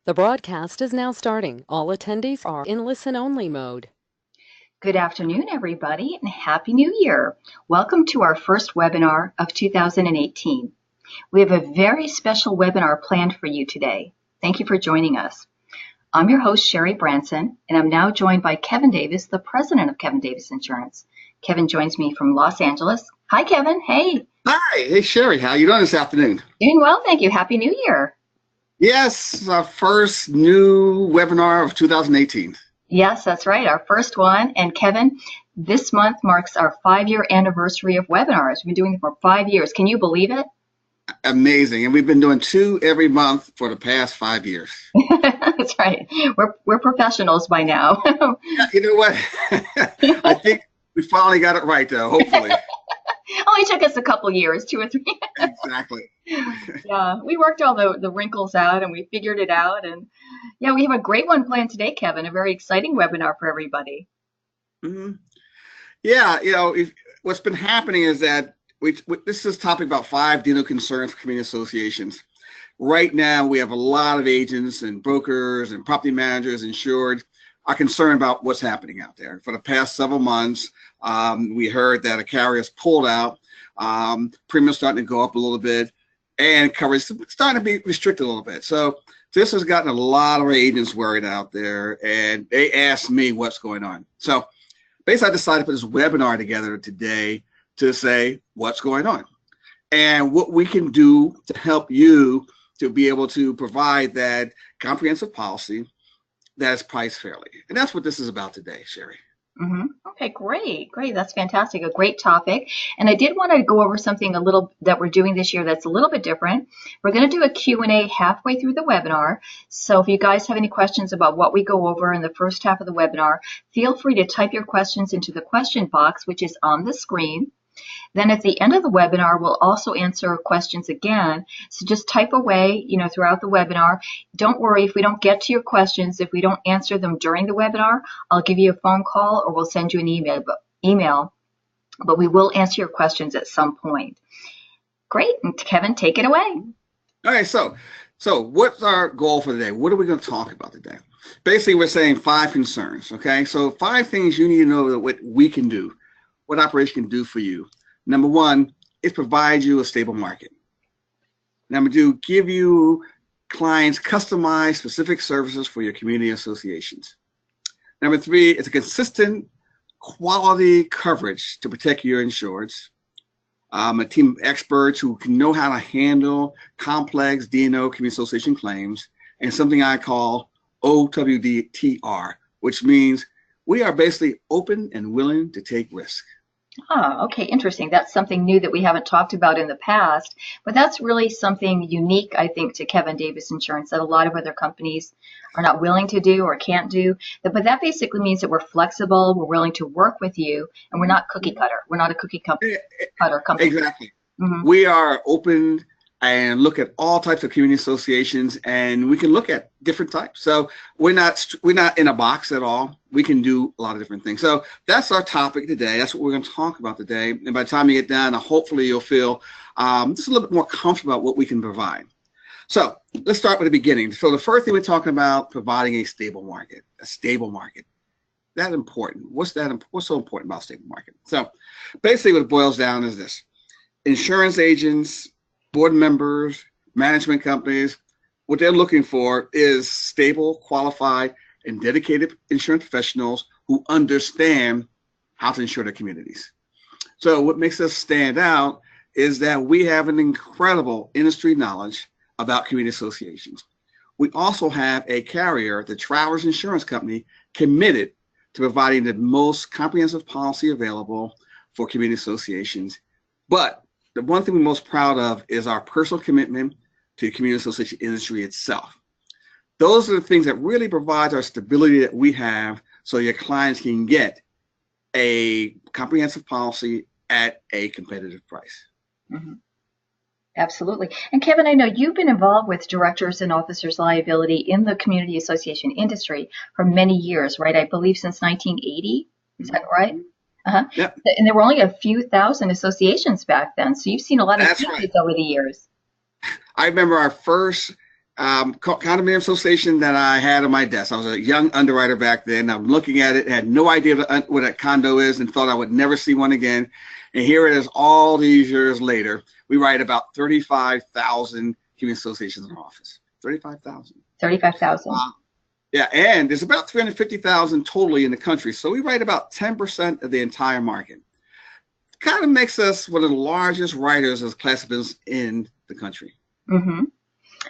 The broadcast is now starting. All attendees are in listen-only mode. Good afternoon, everybody, and Happy New Year. Welcome to our first webinar of 2018. We have a very special webinar planned for you today. Thank you for joining us. I'm your host, Sherry Branson, and I'm now joined by Kevin Davis, the president of Kevin Davis Insurance. Kevin joins me from Los Angeles. Hi, Kevin. Hey. Hi. Hey, Sherry. How you doing this afternoon? Doing well, thank you. Happy New Year. Yes, our first new webinar of 2018. Yes, that's right, our first one. And Kevin, this month marks our 5-year anniversary of webinars. We've been doing it for 5 years. Can you believe it? Amazing. And we've been doing 2 every month for the past 5 years. That's right. We're professionals by now. Yeah, you know what? I think we finally got it right, though, hopefully. Only took us a couple years, 2 or 3. Exactly. Yeah, we worked all the wrinkles out and we figured it out. And yeah, we have a great one planned today, Kevin, a very exciting webinar for everybody. Mm-hmm. Yeah, what's been happening is that this is a topic about 5 dealer concerns for community associations. Right now, we have a lot of agents and brokers and property managers insured are concerned about what's happening out there. For the past several months, we heard that a carrier has pulled out, premiums starting to go up a little bit, and coverage starting to be restricted a little bit. So this has gotten a lot of agents worried out there, and they asked me what's going on. So basically, I decided to put this webinar together today to say what's going on and what we can do to help you to be able to provide that comprehensive policy that is priced fairly. And that's what this is about today, Sherry. Mm-hmm. Okay, great. That's fantastic. A great topic. And I did want to go over something a little that we're doing this year that's a little bit different. We're going to do a Q&A halfway through the webinar. So if you guys have any questions about what we go over in the first half of the webinar, feel free to type your questions into the question box, which is on the screen. Then at the end of the webinar, we'll also answer questions again. So just type away, throughout the webinar. Don't worry if we don't get to your questions. If we don't answer them during the webinar, I'll give you a phone call or we'll send you an email. But we will answer your questions at some point. Great. And Kevin, take it away. All right. So what's our goal for today? What are we going to talk about today? Basically, we're saying 5 concerns. Okay. So 5 things you need to know that what we can do, what operation can do for you. Number 1 is provide you a stable market. Number 2, give you clients customized specific services for your community associations. Number 3 is a consistent quality coverage to protect your insureds. A team of experts who can know how to handle complex D&O community association claims, and something I call OWDTR, which means we are basically open and willing to take risk. Oh, okay, interesting. That's something new that we haven't talked about in the past, but that's really something unique, I think, to Kevin Davis Insurance that a lot of other companies are not willing to do or can't do. But that basically means that we're flexible, we're willing to work with you, and we're not cookie cutter. We're not a cookie cutter company. Exactly. Mm-hmm. We are open and look at all types of community associations, and we can look at different types. So we're not in a box at all. We can do a lot of different things. So that's our topic today. That's what we're going to talk about today. And by the time you get done, hopefully you'll feel just a little bit more comfortable about what we can provide. So let's start with the beginning. So the first thing we're talking about, providing a stable market. A stable market. That's important. What's so important about a stable market? So basically what it boils down is this. Insurance agents, board members, management companies, what they're looking for is stable, qualified, and dedicated insurance professionals who understand how to insure their communities. So what makes us stand out is that we have an incredible industry knowledge about community associations. We also have a carrier, the Travelers Insurance Company, committed to providing the most comprehensive policy available for community associations. But the one thing we're most proud of is our personal commitment to the community association industry itself. Those are the things that really provide our stability that we have so your clients can get a comprehensive policy at a competitive price. Mm-hmm. Absolutely. And Kevin, I know you've been involved with directors and officers liability in the community association industry for many years, right? I believe since 1980. Is that right? Uh-huh. Yep. And there were only a few thousand associations back then. So you've seen a lot of That's changes right. over the years. I remember our first condominium association that I had on my desk. I was a young underwriter back then. I'm looking at it, had no idea what a condo is, and thought I would never see one again. And here it is all these years later. We write about 35,000 community associations in our office. 35,000. 35,000. Yeah, and there's about 350,000 totally in the country. So we write about 10% of the entire market. Kind of makes us one of the largest writers of class of business in the country. Mm-hmm.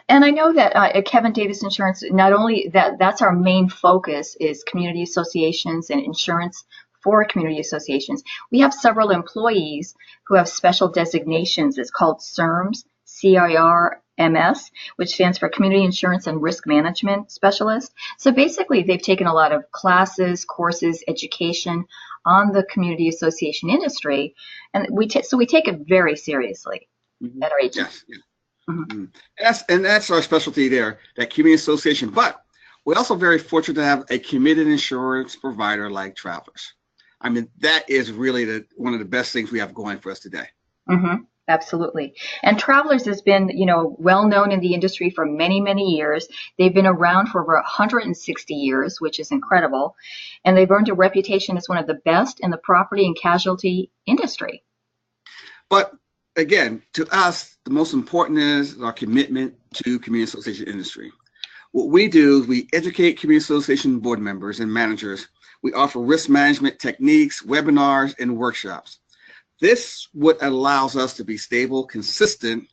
And I know that at Kevin Davis Insurance, not only that's our main focus is community associations and insurance for community associations. We have several employees who have special designations. It's called CIRMS, CIRMS, which stands for Community Insurance and Risk Management Specialist. So basically, they've taken a lot of classes, courses, education on the community association industry, and we take it very seriously at our agency. Yes. Mm-hmm. That's our specialty there, that community association. But we're also very fortunate to have a committed insurance provider like Travelers. I mean, that is really one of the best things we have going for us today. Mm-hmm. Absolutely. And Travelers has been, well known in the industry for many, many years. They've been around for over 160 years, which is incredible. And they've earned a reputation as one of the best in the property and casualty industry. But again, to us, the most important is our commitment to community association industry. What we do is we educate community association board members and managers. We offer risk management techniques, webinars, and workshops. This what allows us to be stable, consistent,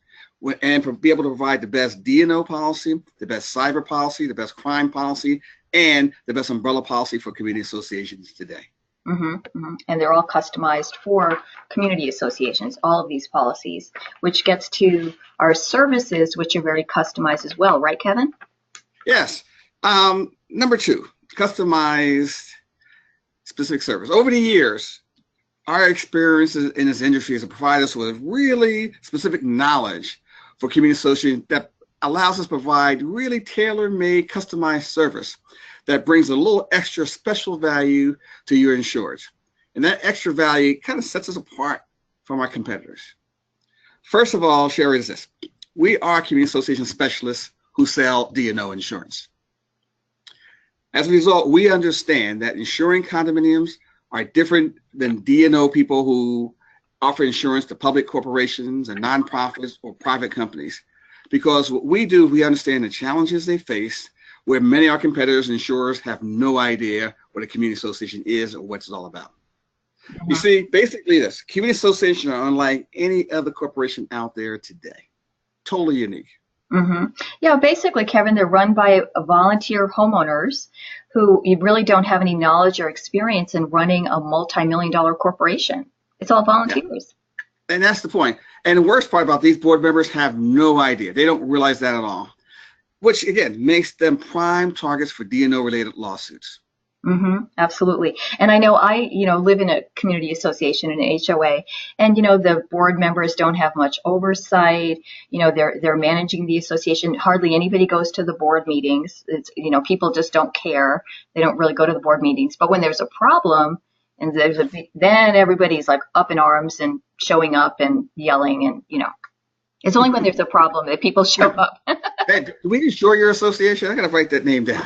and be able to provide the best D&O policy, the best cyber policy, the best crime policy, and the best umbrella policy for community associations today. Mm-hmm, mm-hmm. And they're all customized for community associations, all of these policies, which gets to our services, which are very customized as well. Right, Kevin? Yes. Number 2, customized specific service. Over the years, our experiences in this industry has provided us with really specific knowledge for community associations that allows us to provide really tailor-made, customized service that brings a little extra special value to your insureds. And that extra value kind of sets us apart from our competitors. First of all, Sherry, is this. We are community association specialists who sell D&O insurance. As a result, we understand that insuring condominiums are different than D&O people who offer insurance to public corporations and nonprofits or private companies. Because what we do, we understand the challenges they face, where many of our competitors and insurers have no idea what a community association is or what it's all about. Mm-hmm. You see, basically this, community associations are unlike any other corporation out there today. Totally unique. Mm-hmm. Yeah, basically, Kevin, they're run by volunteer homeowners who you really don't have any knowledge or experience in running a multi-million-dollar corporation. It's all volunteers. Yeah. And that's the point. And the worst part about these board members have no idea. They don't realize that at all, which, again, makes them prime targets for D&O-related lawsuits. Mm-hmm, absolutely. And I know I live in a community association, an HOA, and, the board members don't have much oversight. They're managing the association. Hardly anybody goes to the board meetings. It's, people just don't care. They don't really go to the board meetings. But when there's a problem and then everybody's like up in arms and showing up and yelling and, it's only when there's a problem that people show up. Hey, do we insure your association? I got to write that name down.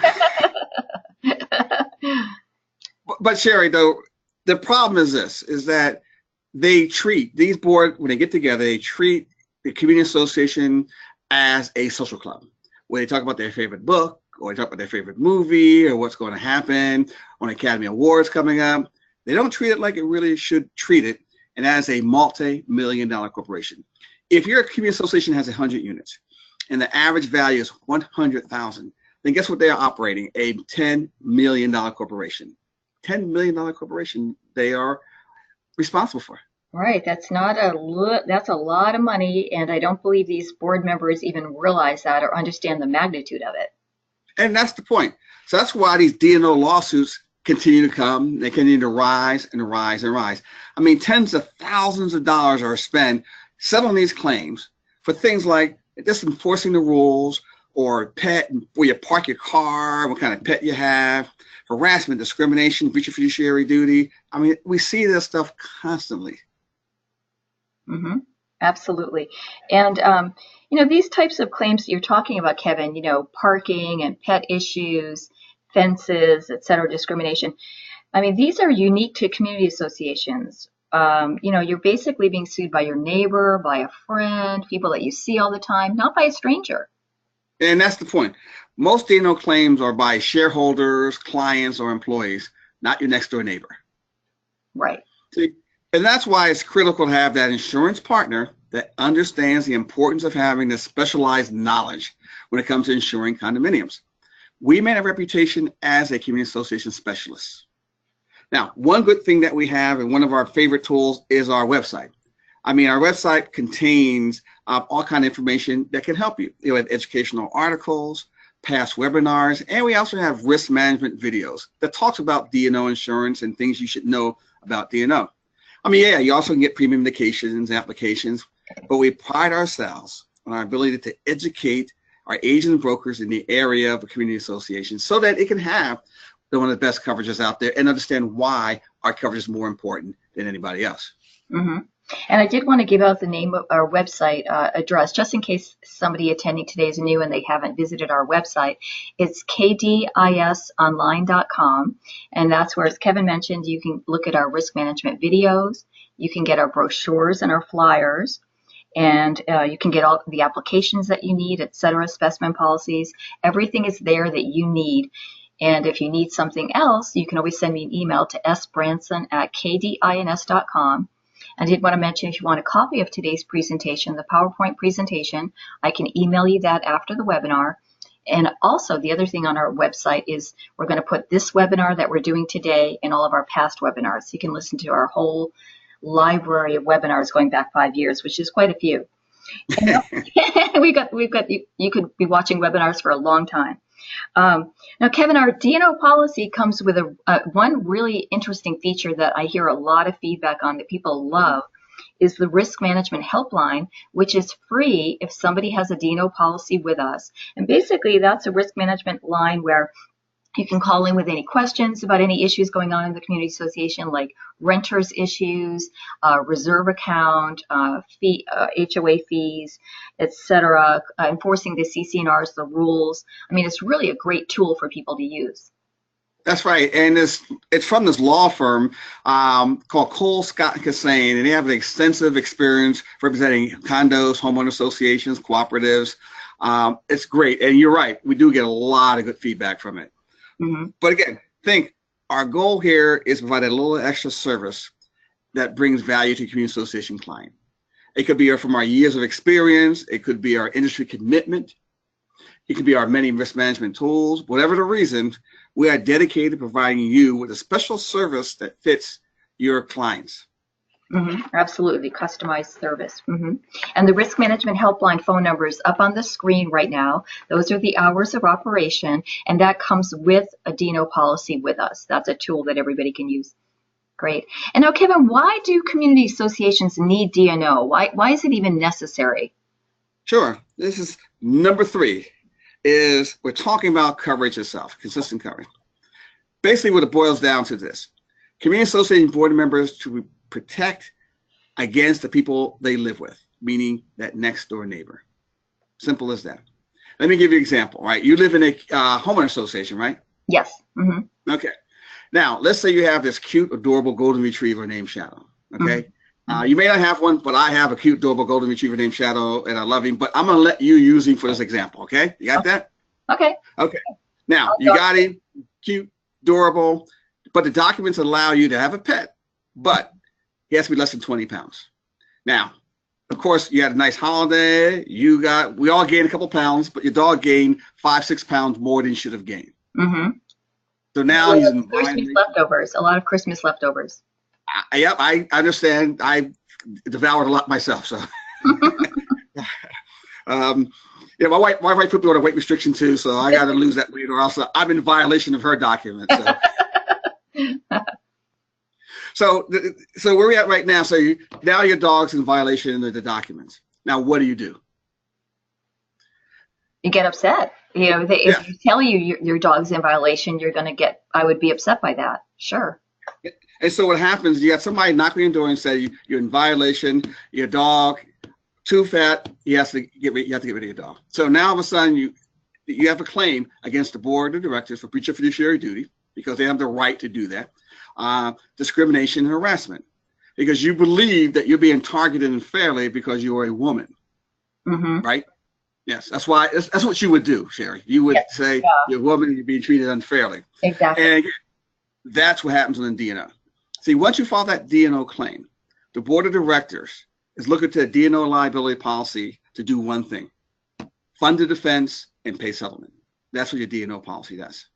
But Sherry, though, the problem is this, is that they treat these boards, when they get together, they treat the community association as a social club, where they talk about their favorite book, or they talk about their favorite movie, or what's going to happen on Academy Awards coming up. They don't treat it like it really should treat it, and as a multi-million-dollar corporation. If your community association has 100 units, and the average value is $100,000, then guess what they are operating? A $10 million corporation. $10 million corporation they are responsible for. Right. That's a lot of money, and I don't believe these board members even realize that or understand the magnitude of it. And that's the point. So that's why these D&O lawsuits continue to come. They continue to rise and rise and rise. I mean, tens of thousands of dollars are spent settling these claims for things like just enforcing the rules, or pet, where you park your car, what kind of pet you have, harassment, discrimination, breach of fiduciary duty. I mean, we see this stuff constantly. Mm-hmm. Absolutely. And, these types of claims that you're talking about, Kevin, parking and pet issues, fences, et cetera, discrimination. I mean, these are unique to community associations. You're basically being sued by your neighbor, by a friend, people that you see all the time, not by a stranger. And that's the point. Most D&O claims are by shareholders, clients, or employees, not your next door neighbor. Right. See? And that's why it's critical to have that insurance partner that understands the importance of having this specialized knowledge when it comes to insuring condominiums. We made a reputation as a community association specialist. Now, one good thing that we have and one of our favorite tools is our website. I mean, our website contains all kind of information that can help you. You have educational articles, past webinars, and we also have risk management videos that talks about D&O insurance and things you should know about D&O. I mean, yeah, you also can get premium indications, applications, but we pride ourselves on our ability to educate our agents and brokers in the area of a community association so that it can have one of the best coverages out there and understand why our coverage is more important than anybody else. Mm-hmm. And I did want to give out the name of our website address, just in case somebody attending today is new and they haven't visited our website. It's kdisonline.com. And that's where, as Kevin mentioned, you can look at our risk management videos. You can get our brochures and our flyers. And you can get all the applications that you need, et cetera, specimen policies. Everything is there that you need. And if you need something else, you can always send me an email to sbranson@kdins.com. I did want to mention, if you want a copy of today's presentation, the PowerPoint presentation, I can email you that after the webinar. And also, the other thing on our website is we're going to put this webinar that we're doing today and all of our past webinars. You can listen to our whole library of webinars going back 5 years, which is quite a few. we've got you could be watching webinars for a long time. Now, Kevin, our D&O policy comes with one really interesting feature that I hear a lot of feedback on that people love is the risk management helpline, which is free if somebody has a D&O policy with us. And basically, that's a risk management line where you can call in with any questions about any issues going on in the community association, like renters issues, reserve account, HOA fees, etc., enforcing the CC&Rs, the rules. I mean, it's really a great tool for people to use. That's right, and it's from this law firm called Cole, Scott & Cassane, and they have an extensive experience representing condos, homeowner associations, cooperatives. It's great, and you're right, we do get a lot of good feedback from it. Mm-hmm. But again, our goal here is to provide a little extra service that brings value to a community association client. It could be from our years of experience. It could be our industry commitment. It could be our many risk management tools. Whatever the reason, we are dedicated to providing you with a special service that fits your clients. Mm-hmm. Absolutely, customized service. Mm-hmm. And the risk management helpline phone number is up on the screen right now. Those are the hours of operation, and that comes with a D&O policy with us. That's a tool that everybody can use. Great. And now, Kevin, why do community associations need D&O? Why is it even necessary? Sure. This is number 3. Is we're talking about coverage itself, consistent coverage. Basically, what it boils down to this: community association board members to protect against the people they live with, meaning that next door neighbor. Simple as that. Let me give you an example, right? You live in a homeowner association, right? Yes. Mm-hmm. Okay. Now, let's say you have this cute, adorable golden retriever named Shadow, okay? Mm-hmm. You may not have one, but I have a cute, adorable golden retriever named Shadow, and I love him, but I'm going to let you use him for this example, okay? You got that? Okay. Okay. Now, you got him, cute, adorable, but the documents allow you to have a pet, but he has to be less than 20 pounds. Now, of course, you had a nice holiday. We all gained a couple pounds, but your dog gained 5-6 pounds more than you should have gained. Mm-hmm. So now he's in Christmas leftovers, a lot of Christmas leftovers. Yep, I understand. I devoured a lot myself. So, yeah, my wife put me on a weight restriction too, so I got to lose that weight, or else I'm in violation of her documents. So. So where we at right now? So now your dog's in violation of the documents. Now what do? You get upset. If you tell your dog's in violation, you're going to get. I would be upset by that. Sure. And so what happens? You got somebody knock on your door and say you're in violation. Your dog too fat, you have to get rid of your dog. So now all of a sudden you have a claim against the board of directors for breach of fiduciary duty because they have the right to do that. Discrimination and harassment because you believe that you're being targeted unfairly because you are a woman, right? Yes, that's what you would do, Sherry. You would say you're a woman, you're being treated unfairly. Exactly. And again, that's what happens on the D&O. See, once you file that D&O claim, the board of directors is looking to a D&O liability policy to do one thing: fund the defense and pay settlement. That's what your D&O policy does.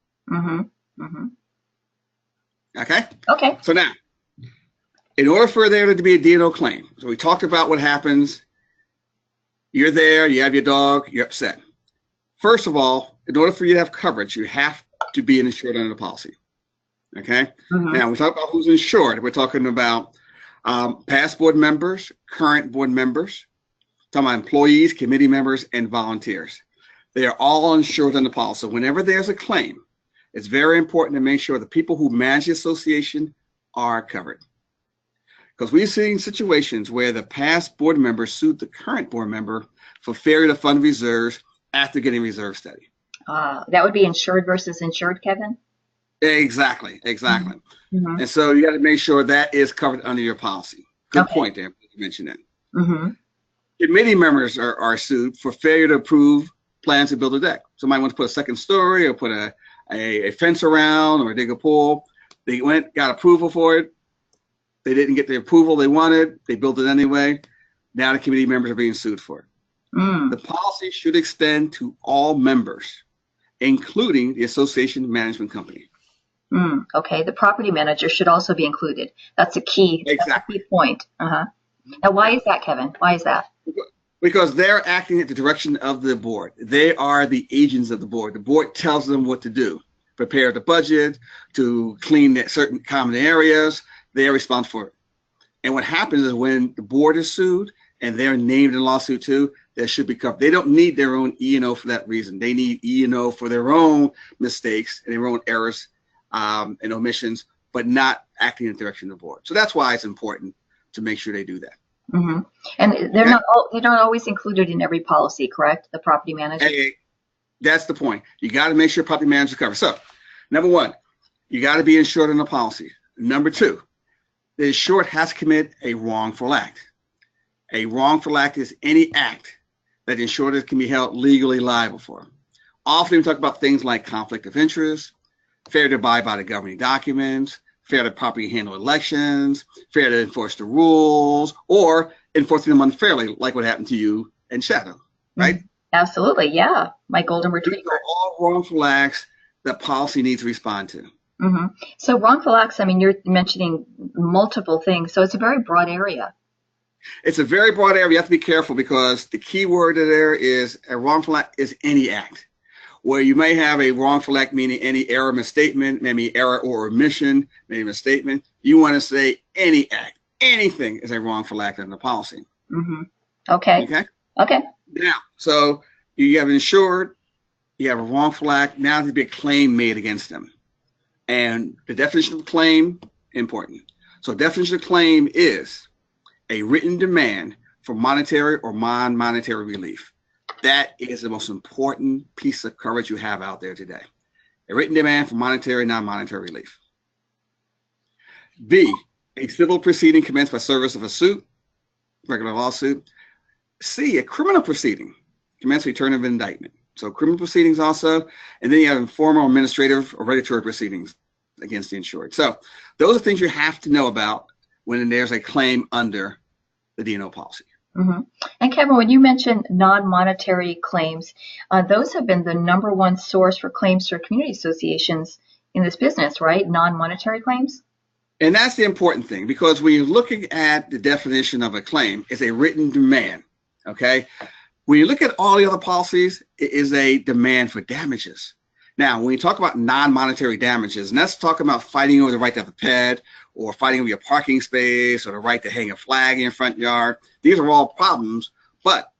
Okay? Okay. So now, in order for there to be a D&O claim, so we talked about what happens. You're there, you have your dog, you're upset. First of all, in order for you to have coverage, you have to be insured under the policy. Okay? Now, we talk about who's insured. We're talking about past board members, current board members, talking about employees, committee members, and volunteers. They are all insured under the policy. So whenever there's a claim, it's very important to make sure the people who manage the association are covered. Because we've seen situations where the past board member sued the current board member for failure to fund reserves after getting reserve study. That would be insured versus insured, Kevin? Exactly. And so you got to make sure that is covered under your policy. Good point there. You mentioned that. Committee members are sued for failure to approve plans to build a deck. Somebody wants to put a second story or put a fence around or dig a pool. They got approval for it. They didn't get the approval they wanted. They built it anyway. Now the committee members are being sued for it. The policy should extend to all members, including the association management company. Okay, the property manager should also be included. That's a key, that's a key point. Now, why is that, Kevin? Why is that? Because they're acting at the direction of the board. They are the agents of the board. The board tells them what to do. Prepare the budget, to clean certain common areas. They are responsible for it. And what happens is when the board is sued and they're named in a lawsuit too, that should be covered. They don't need their own E&O for that reason. They need E&O for their own mistakes and their own errors and omissions, but not acting in the direction of the board. So that's why it's important to make sure they do that. And they're not always included in every policy, correct? The property manager. That's the point. You got to make sure property manager is covered. So, number one, you got to be insured in the policy. Number two, the insured has to commit a wrongful act. A wrongful act is any act that the insured can be held legally liable for. Often we talk about things like conflict of interest, failure to abide by the governing documents, failure to properly handle elections, failure to enforce the rules, or enforcing them unfairly, like what happened to you and Shadow, right? Absolutely, yeah. My golden retriever. These are all wrongful acts that policy needs to respond to. So wrongful acts, I mean, you're mentioning multiple things, so it's a very broad area. It's a very broad area. You have to be careful because the key word there is a wrongful act is any act. Where you may have a wrongful act meaning any error, misstatement, maybe error or omission, maybe misstatement. You want to say any act, anything is a wrongful act in the policy. Okay. Now, so you have insured, you have a wrongful act. Now there's be a claim made against them. And the definition of claim, important. So definition of claim is a written demand for monetary or non-monetary relief. That is the most important piece of coverage you have out there today. A written demand for monetary, non-monetary relief. B, a civil proceeding commenced by service of a suit, regular lawsuit. C, a criminal proceeding commenced by return of indictment. So criminal proceedings also, and then you have informal, administrative, or regulatory proceedings against the insured. So those are things you have to know about when there's a claim under the D&O policy. And Kevin, when you mentioned non-monetary claims, those have been the #1 source for claims for community associations in this business, right? Non-monetary claims? And that's the important thing, because when you're looking at the definition of a claim, it's a written demand, okay? When you look at all the other policies, it is a demand for damages. Now, when you talk about non-monetary damages, and that's talking about fighting over the right to have a pet, or fighting over your parking space, or the right to hang a flag in your front yard, these are all problems, but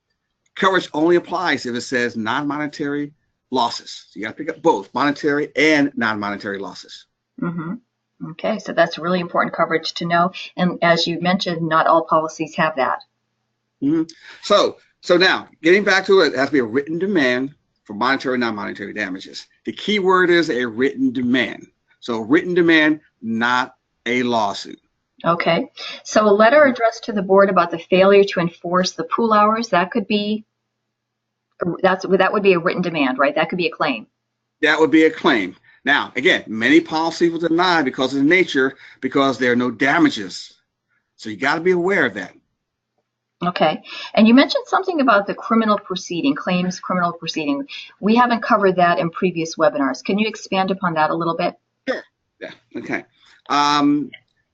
coverage only applies if it says non-monetary losses. So you got to pick up both monetary and non-monetary losses. Okay, so that's really important coverage to know. And as you mentioned, not all policies have that. Mhm. So now, getting back to it, it has to be a written demand for monetary and non-monetary damages. The key word is a written demand. So written demand, not a lawsuit. Okay. So a letter addressed to the board about the failure to enforce the pool hours, that would be a written demand, right? That could be a claim. That would be a claim. Now, again, many policies will deny because of the nature, because there are no damages. So you got to be aware of that. Okay. And you mentioned something about the criminal proceeding, claims criminal proceeding. We haven't covered that in previous webinars. Can you expand upon that a little bit? Sure. Yeah. Okay.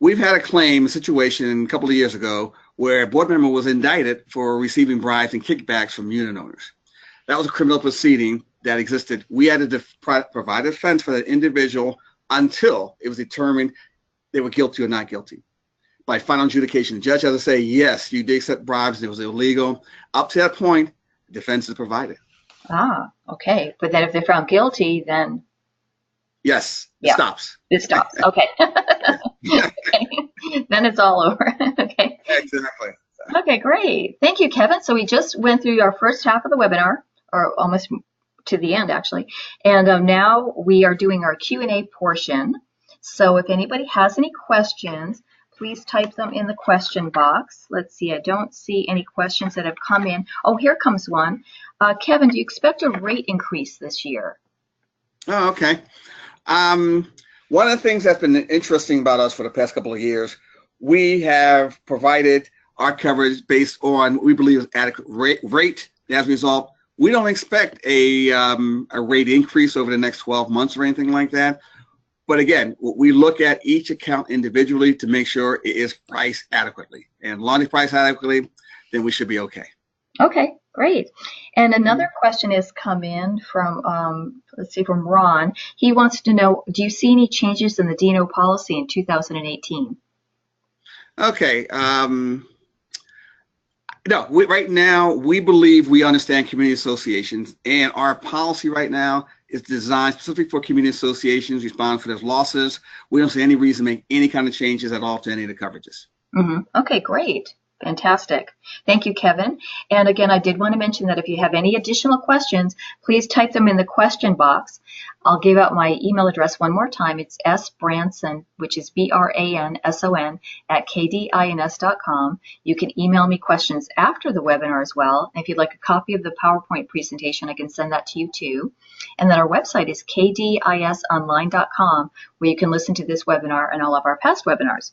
We've had a situation a couple of years ago where a board member was indicted for receiving bribes and kickbacks from unit owners. That was a criminal proceeding that existed. We had to provide a defense for that individual until it was determined they were guilty or not guilty. By final adjudication, the judge had to say, yes, you did accept bribes and it was illegal. Up to that point, defense is provided. Ah, okay. But then if they're found guilty, then yes, yeah, it stops. It stops. Okay. Okay. Then it's all over. Okay. Exactly. Okay, great. Thank you, Kevin. So we just went through our first half of the webinar, or almost to the end, actually. And now we are doing our Q&A portion. So if anybody has any questions, please type them in the question box. Let's see, I don't see any questions that have come in. Oh, here comes one. Kevin, do you expect a rate increase this year? Oh, okay. One of the things that's been interesting about us for the past couple of years, we have provided our coverage based on what we believe is adequate rate. As a result, we don't expect a rate increase over the next 12 months or anything like that. But again, we look at each account individually to make sure it is priced adequately. And as long as it's priced adequately, then we should be okay. Okay, great. And another question has come in from, let's see, from Ron. He wants to know, do you see any changes in the D&O policy in 2018? Okay. No, right now, we believe we understand community associations, and our policy right now is designed specifically for community associations responding for their losses. We don't see any reason to make any kind of changes at all to any of the coverages. Mm-hmm. Okay, great. Fantastic. Thank you, Kevin. And again, I did want to mention that if you have any additional questions, please type them in the question box. I'll give out my email address one more time. It's sbranson, which is BRANSON, at kdins.com. You can email me questions after the webinar as well. And if you'd like a copy of the PowerPoint presentation, I can send that to you too. And then our website is kdisonline.com, where you can listen to this webinar and all of our past webinars.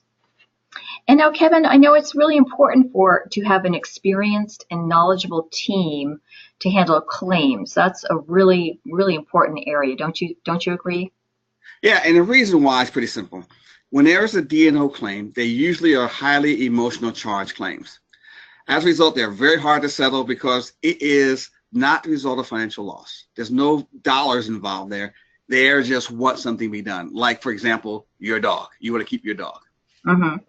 And now, Kevin, I know it's really important to have an experienced and knowledgeable team to handle claims. That's a really, really important area. Don't you agree? Yeah, and the reason why is pretty simple. When there's a D&O claim, they usually are highly emotional charge claims. As a result, they're very hard to settle because it is not the result of financial loss. There's no dollars involved there. They just want something to be done. Like, for example, your dog. You want to keep your dog. Mm-hmm.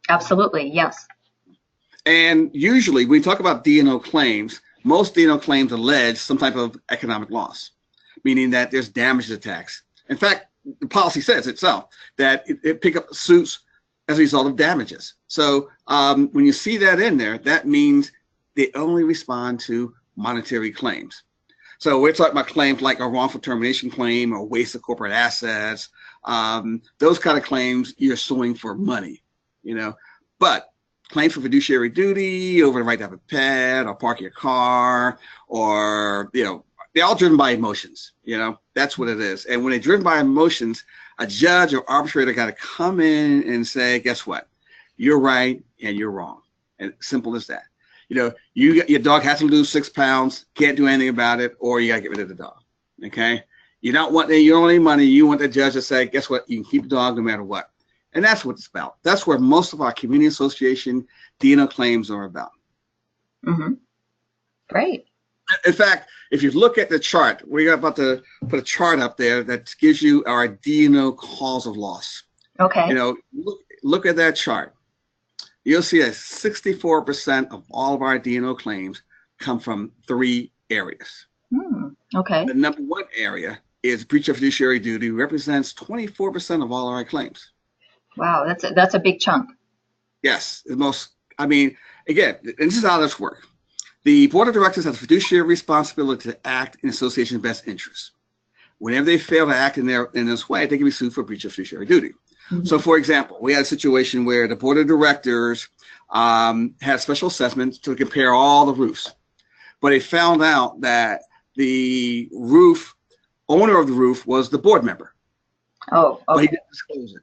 Absolutely, yes. And usually, when we talk about D&O claims, most D&O claims allege some type of economic loss, meaning that there's damage to tax. In fact, the policy says itself that it pick up suits as a result of damages. So when you see that in there, that means they only respond to monetary claims. So we're talking about claims like a wrongful termination claim or waste of corporate assets. Those kind of claims you're suing for money. But claims for fiduciary duty, over the right to have a pet or park your car, or, they're all driven by emotions. That's what it is. And when they're driven by emotions, a judge or arbitrator got to come in and say, guess what? You're right and you're wrong. And simple as that. Your dog has to lose 6 pounds, can't do anything about it, or you got to get rid of the dog. Okay? You don't want any money. You want the judge to say, guess what? You can keep the dog no matter what. And that's what it's about. That's where most of our community association D&O claims are about. Mm-hmm. Great. In fact, if you look at the chart, we're about to put a chart up there that gives you our D&O cause of loss. Okay. Look at that chart. You'll see that 64% of all of our D&O claims come from 3 areas. Okay. The number 1 area is breach of fiduciary duty, represents 24% of all our claims. Wow, that's a big chunk. Yes, the most I mean, again, and this is how this works. The board of directors has a fiduciary responsibility to act in the association's best interest. Whenever they fail to act in this way, they can be sued for breach of fiduciary duty. Mhm. So, for example, we had a situation where the board of directors had special assessments to compare all the roofs, but they found out that the owner of the roof was the board member. Oh, But he okay. didn't disclose it.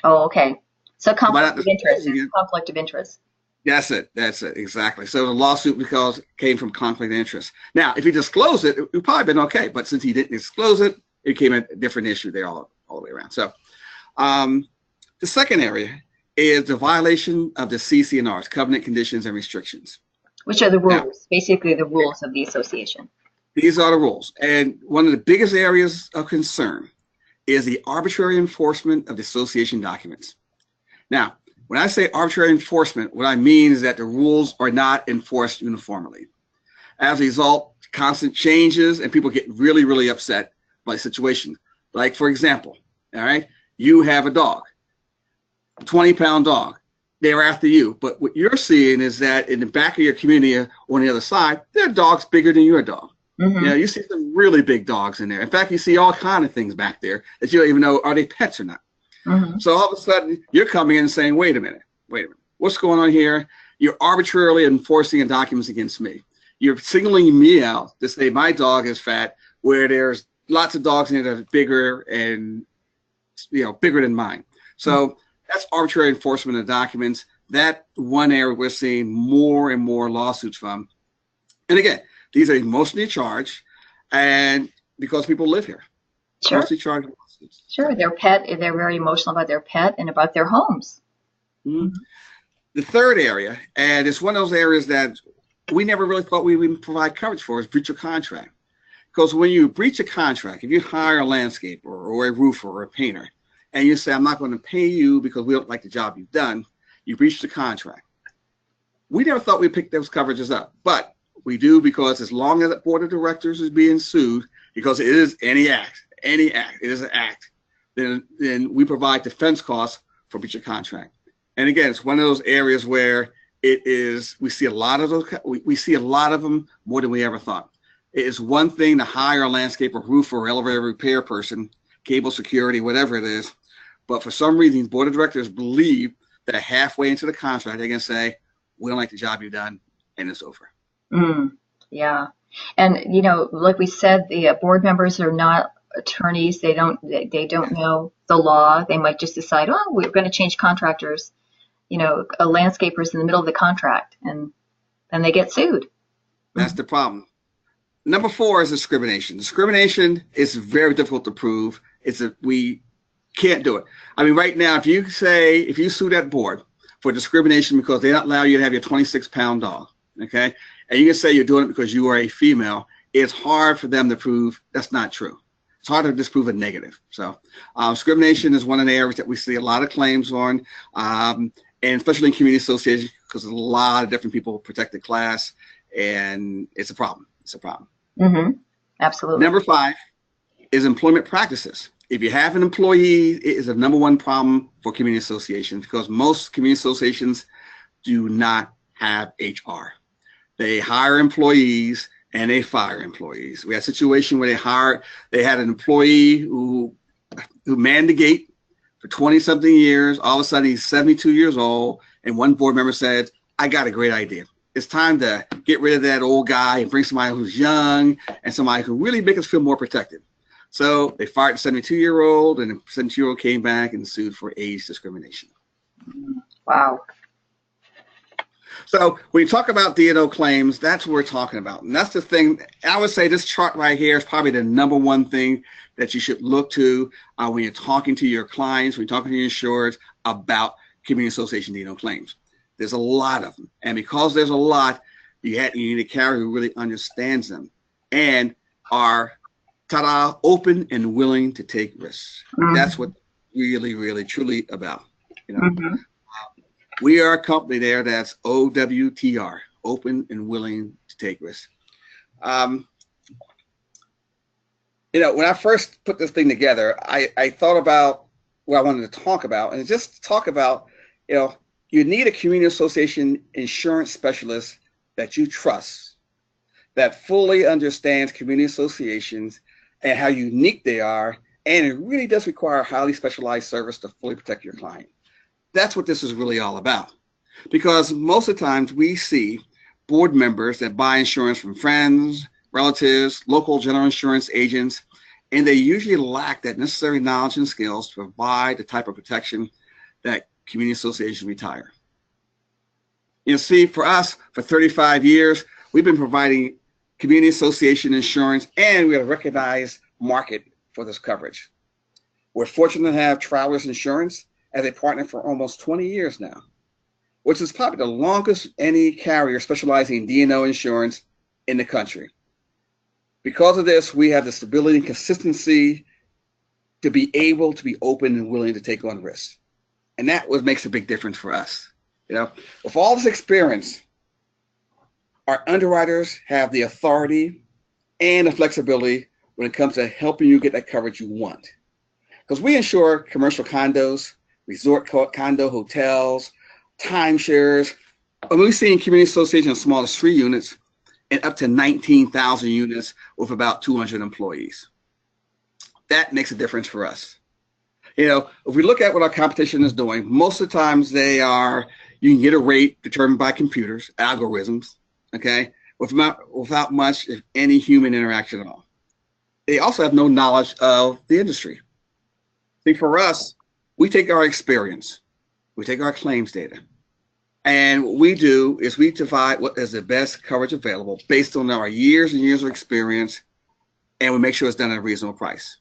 Oh, okay. So By not conflict of interest. disclosing it, Conflict of interest. that's it, exactly. So the lawsuit came from conflict of interest. Now, if he disclosed it, it would probably been okay, but since he didn't disclose it, it became a different issue there all the way around. So the second area is the violation of the CC&Rs, covenant conditions and restrictions. Which are the rules? Now, Basically, the rules of the association. these are the rules. And one of the biggest areas of concern is the arbitrary enforcement of the association documents. Now, when I say arbitrary enforcement, what I mean is that the rules are not enforced uniformly. As a result, constant changes and people get really, really upset by the situation. Like, for example, all right, you have a dog, a 20-pound dog. They're after you. But what you're seeing is that in the back of your community on the other side, there are dogs bigger than your dog. Mm-hmm. You know, you see some really big dogs in there. In fact, you see all kinds of things back there that you don't even know, are they pets or not? Mm-hmm. So all of a sudden, you're coming in and saying, wait a minute, what's going on here? You're arbitrarily enforcing documents against me. You're singling me out to say my dog is fat, where there's lots of dogs in there that are bigger and, bigger than mine. So that's arbitrary enforcement of documents. That one area we're seeing more and more lawsuits from. And again, these are emotionally charged, and because people live here. Sure. Emotionally charged lawsuits. Sure. They're very emotional about their pet and about their homes. Mm-hmm. The third area, and it's one of those areas that we never really thought we would provide coverage for, is breach of contract. Because when you breach a contract, if you hire a landscaper or a roofer or a painter, and you say, I'm not going to pay you because we don't like the job you've done, you breach the contract. We never thought we'd pick those coverages up, but we do, because as long as the board of directors is being sued, because it is any act, it is an act, then we provide defense costs for breach of contract. And again, it's one of those areas where we see a lot of those, we see a lot of them more than we ever thought. It is one thing to hire a landscaper, roofer, or elevator repair person, cable security, whatever it is. But for some reason, the board of directors believe that halfway into the contract, they can say, we don't like the job you've done, and it's over. Yeah. And, like we said, the board members are not attorneys. They don't know the law. They might just decide, oh, we're going to change contractors. A landscaper's in the middle of the contract, and then they get sued. That's the problem. Number 4 is discrimination. Discrimination is very difficult to prove. We can't do it. I mean, right now, if you sue that board for discrimination because they don't allow you to have your 26-pound dog, okay, and you can say you're doing it because you are a female, it's hard for them to prove that's not true. It's hard to disprove a negative. So discrimination is one of the areas that we see a lot of claims on, and especially in community associations, because a lot of different people protected class, and it's a problem. It's a problem. Mm-hmm. Absolutely. Number 5 is employment practices. If you have an employee, it is the number 1 problem for community associations, because most community associations do not have HR. They hire employees and they fire employees. We had a situation where they had an employee who manned the gate for 20-something years. All of a sudden, he's 72 years old, and one board member said, I got a great idea. It's time to get rid of that old guy and bring somebody who's young and somebody who really make us feel more protected. So they fired the 72-year-old, and the 72-year-old came back and sued for age discrimination. Wow. So when you talk about D&O claims, that's what we're talking about. And that's the thing. I would say this chart right here is probably the number 1 thing that you should look to when you're talking to your clients, when you're talking to your insurers about community association D&O claims. There's a lot of them. And because there's a lot, you need a carrier who really understands them and are open and willing to take risks. Mm-hmm. That's what really, really, truly about. Mm-hmm. We are a company there that's OWTR, open and willing to take risks. When I first put this thing together, I thought about what I wanted to talk about, and just talk about, You need a community association insurance specialist that you trust, that fully understands community associations and how unique they are, and it really does require highly specialized service to fully protect your client. That's what this is really all about. Because most of the times we see board members that buy insurance from friends, relatives, local general insurance agents, and they usually lack that necessary knowledge and skills to provide the type of protection that community associations retire. You see, for us, for 35 years, we've been providing community association insurance, and we have a recognized market for this coverage. We're fortunate to have Travelers Insurance as a partner for almost 20 years now, which is probably the longest any carrier specializing in D&O insurance in the country. Because of this, we have the stability and consistency to be able to be open and willing to take on risks. And that what makes a big difference for us. You know, with all this experience, our underwriters have the authority and the flexibility when it comes to helping you get that coverage you want. Because we insure commercial condos, resort condo hotels, timeshares, and we've seen community associations as small as 3 units and up to 19,000 units with about 200 employees. That makes a difference for us. You know, if we look at what our competition is doing, most of the times you can get a rate determined by computers, algorithms, okay, without much, if any, human interaction at all. They also have no knowledge of the industry. See, for us, we take our experience, we take our claims data, and what we do is we divide what is the best coverage available based on our years and years of experience, and we make sure it's done at a reasonable price.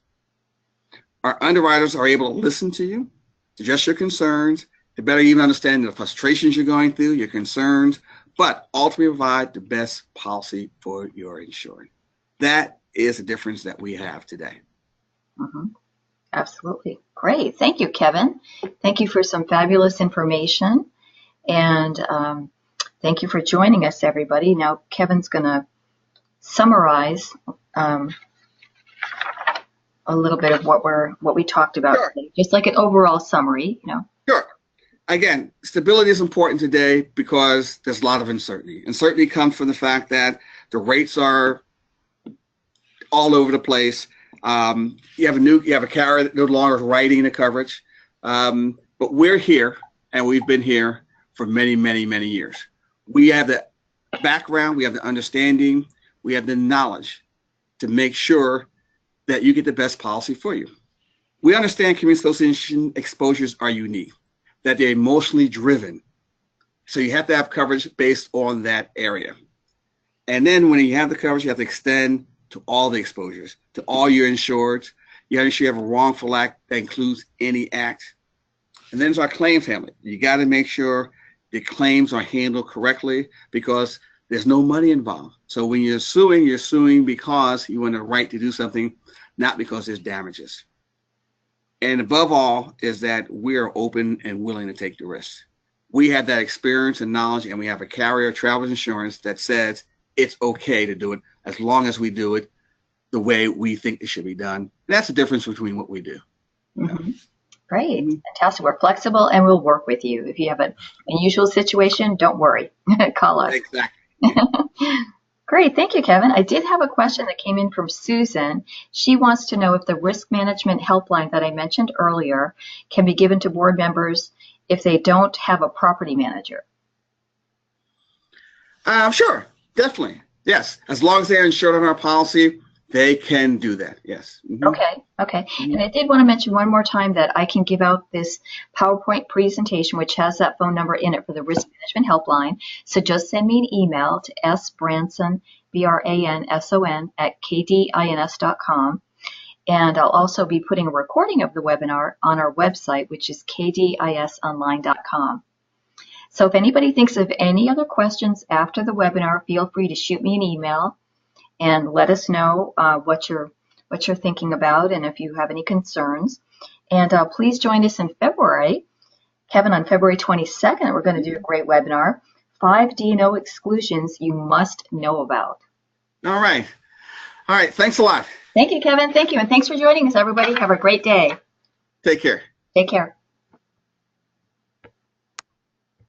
Our underwriters are able to listen to you, to address your concerns, to better even understand the frustrations you're going through, your concerns, but ultimately provide the best policy for your insurance. That is the difference that we have today. Mm-hmm. Absolutely. Great. Thank you, Kevin. Thank you for some fabulous information. And thank you for joining us, everybody. Now, Kevin's going to summarize a little bit of what we talked about today, just like an overall summary, you know. Sure. Again, stability is important today because there's a lot of uncertainty. Uncertainty comes from the fact that the rates are all over the place. You have a carrier that no longer is writing the coverage, but we're here and we've been here for many, many, many years. We have the background, we have the understanding, we have the knowledge to make sure that you get the best policy for you. We understand community association exposures are unique, that they're emotionally driven. So you have to have coverage based on that area. And then when you have the coverage, you have to extend to all the exposures, to all your insureds. You have to make sure you have a wrongful act that includes any act. And then there's our claims handling. You got to make sure the claims are handled correctly because there's no money involved. So when you're suing because you want the right to do something, not because there's damages. And above all is that we are open and willing to take the risk. We have that experience and knowledge, and we have a carrier, Travelers Insurance, that says it's okay to do it as long as we do it the way we think it should be done. And that's the difference between what we do. Mm-hmm. Great. Fantastic. We're flexible and we'll work with you. If you have an unusual situation, don't worry. Call us. Exactly. Great. Thank you, Kevin. I did have a question that came in from Susan. She wants to know if the risk management helpline that I mentioned earlier can be given to board members if they don't have a property manager. Sure. Definitely. Yes. As long as they're insured on our policy, they can do that. Yes. Mm-hmm. Okay. And I did want to mention one more time that I can give out this PowerPoint presentation, which has that phone number in it for the risk management helpline. So just send me an email to sbranson, BRANSON, @kdins.com. And I'll also be putting a recording of the webinar on our website, which is kdisonline.com. So if anybody thinks of any other questions after the webinar, feel free to shoot me an email and let us know what you're thinking about and if you have any concerns. And please join us in February. Kevin, on February 22nd, we're going to do a great webinar, 5 D&O exclusions you must know about. All right. Thanks a lot. Thank you, Kevin. Thank you. And thanks for joining us, everybody. Have a great day. Take care. Take care.